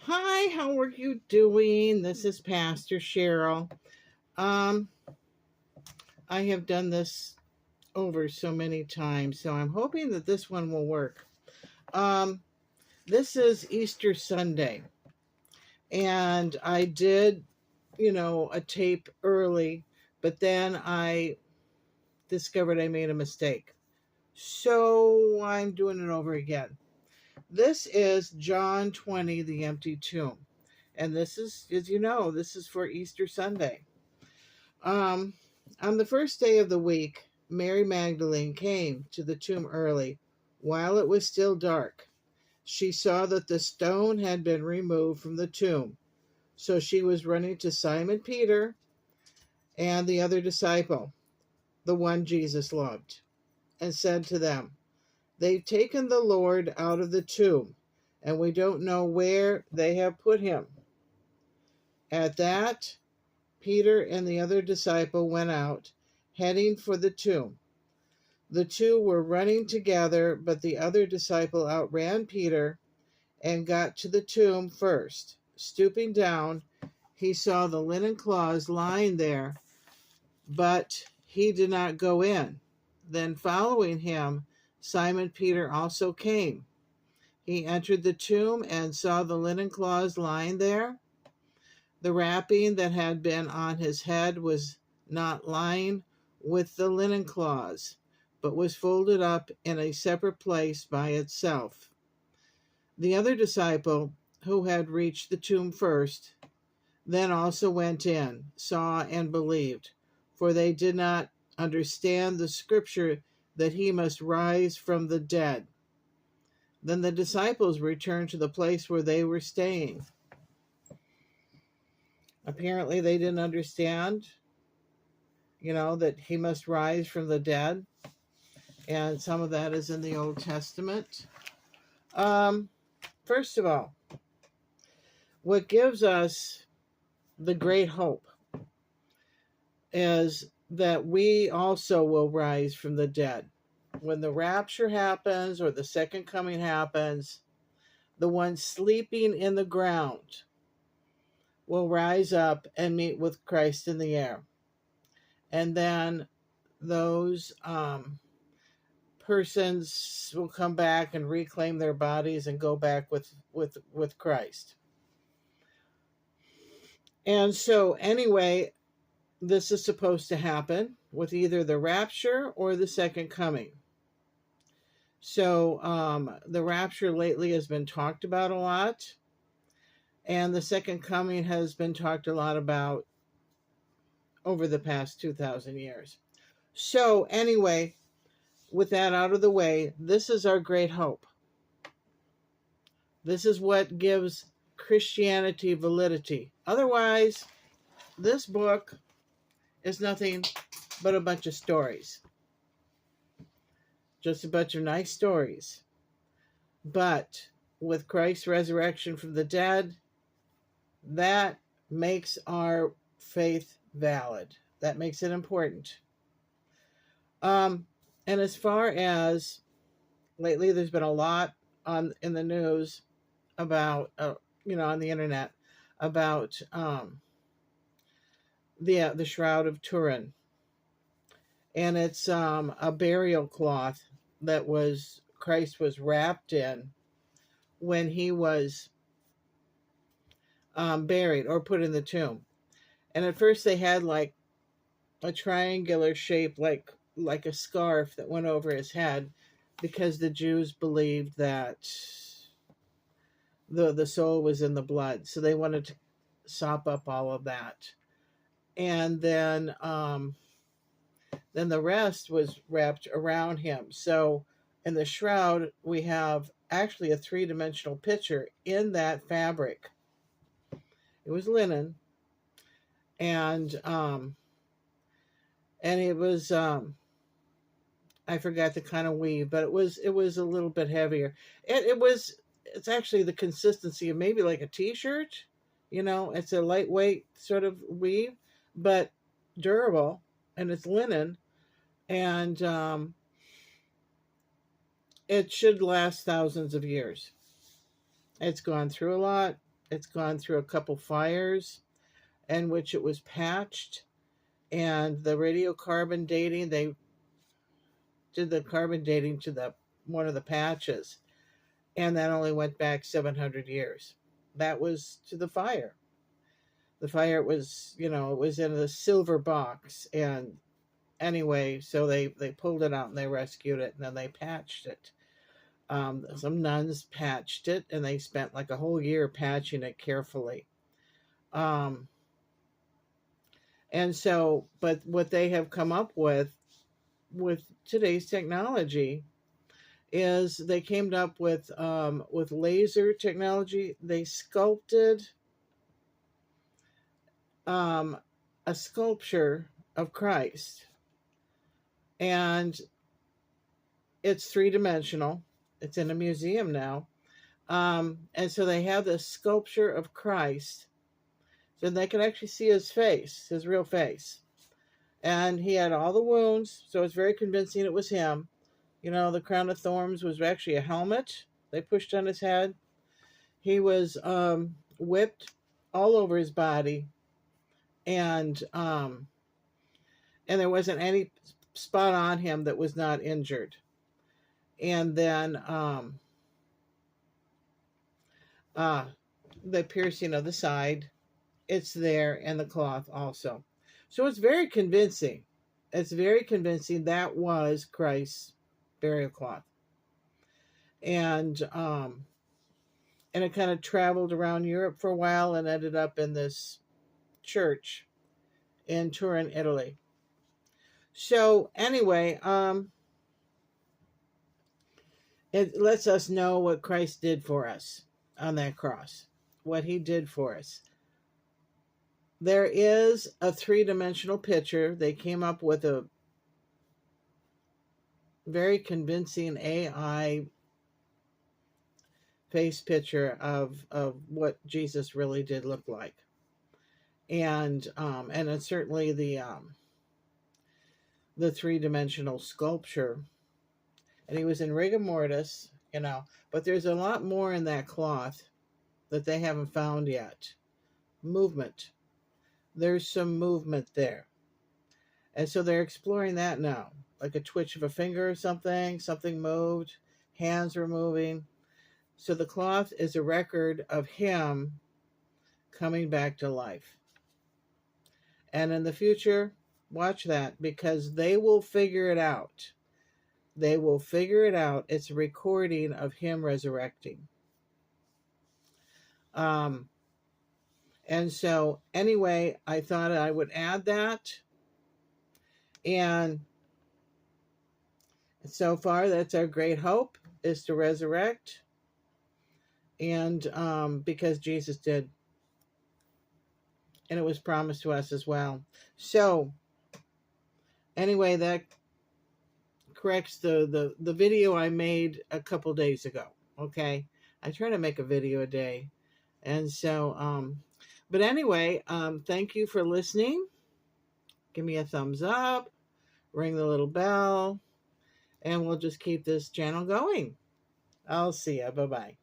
Hi, how are you doing? This is Pastor Cheryl. Um, I have done this over so many times, so I'm hoping that this one will work. Um, this is Easter Sunday, and I did, a tape early, but then I discovered I made a mistake. So I'm doing it over again. This is John 20, the empty tomb. And this is, as you know, this is for Easter Sunday. Um, on the first day of the week, Mary Magdalene came to the tomb early, while it was still dark. She saw that the stone had been removed from the tomb. So she was running to Simon Peter and the other disciple, the one Jesus loved, and said to them, "They've taken the Lord out of the tomb, and we don't know where they have put him." At that, Peter and the other disciple went out, heading for the tomb. The two were running together, but the other disciple outran Peter and got to the tomb first. Stooping down, he saw the linen cloths lying there, but he did not go in. Then, following him, Simon Peter also came. He entered the tomb and saw the linen cloths lying there. The wrapping that had been on his head was not lying with the linen cloths, but was folded up in a separate place by itself. The other disciple, who had reached the tomb first, then also went in, saw, and believed, for they did not understand the scripture that he must rise from the dead. Then the disciples returned to the place where they were staying. Apparently, they didn't understand, that he must rise from the dead. And some of that is in the Old Testament. First of all, what gives us the great hope is that we also will rise from the dead. When the rapture happens or the second coming happens, the ones sleeping in the ground will rise up and meet with Christ in the air. And then those persons will come back and reclaim their bodies and go back with Christ. And so anyway, this is supposed to happen with either the rapture or the second coming. So the rapture lately has been talked about a lot, and the second coming has been talked a lot about over the past 2,000 years. So anyway, with that out of the way, this is our great hope. This is what gives Christianity validity. Otherwise, this book is nothing but a bunch of stories. Just a bunch of nice stories. But with Christ's resurrection from the dead, that makes our faith valid. That makes it important. And as far as lately, there's been a lot in the news about, on the internet about the Shroud of Turin, and it's a burial cloth that Christ was wrapped in when he was buried or put in the tomb. And at first they had like a triangular shape, like a scarf that went over his head, because the Jews believed that the soul was in the blood, so they wanted to sop up all of that. And then the rest was wrapped around him. So in the shroud, we have actually a three-dimensional picture in that fabric. It was linen, and it was I forgot the kind of weave, but it was a little bit heavier. It's actually the consistency of maybe like a t-shirt. It's a lightweight sort of weave, but durable, and it's linen, and it should last thousands of years. It's gone through a lot. It's gone through a couple fires in which it was patched, and the radiocarbon dating, they did the carbon dating to the one of the patches, and that only went back 700 years. That was to the fire. The fire was, it was in a silver box, and anyway, so they pulled it out and they rescued it, and then they patched it. Some nuns patched it, and they spent like a whole year patching it carefully. And so, but what they have come up with today's technology is they came up with laser technology. They sculpted a sculpture of Christ, and it's 3-dimensional. It's in a museum now. And so they have this sculpture of Christ, so they can actually see his face, his real face. And he had all the wounds, so it's very convincing it was him. The crown of thorns was actually a helmet they pushed on his head. He was whipped all over his body, and there wasn't any spot on him that was not injured. And then the piercing of the side, it's there, and the cloth also. So it's very convincing. It's very convincing that was Christ's burial cloth. And it kind of traveled around Europe for a while and ended up in this church in Turin, Italy. So anyway, it lets us know what Christ did for us on that cross, what he did for us. There is a 3-dimensional picture. They came up with a very convincing AI face picture of what Jesus really did look like. And it's certainly the 3-dimensional sculpture. And he was in rigor mortis, but there's a lot more in that cloth that they haven't found yet. Movement. There's some movement there. And so they're exploring that now. Like a twitch of a finger or something moved, hands were moving. So the cloth is a record of him coming back to life. And in the future, watch that, because they will figure it out. They will figure it out. It's a recording of him resurrecting. And so anyway, I thought I would add that. And so far, that's our great hope, is to resurrect. And because Jesus did. And it was promised to us as well. So anyway, that corrects the video I made a couple days ago. Okay. I try to make a video a day. And so, but anyway, thank you for listening. Give me a thumbs up, ring the little bell, and we'll just keep this channel going. I'll see ya. Bye-bye.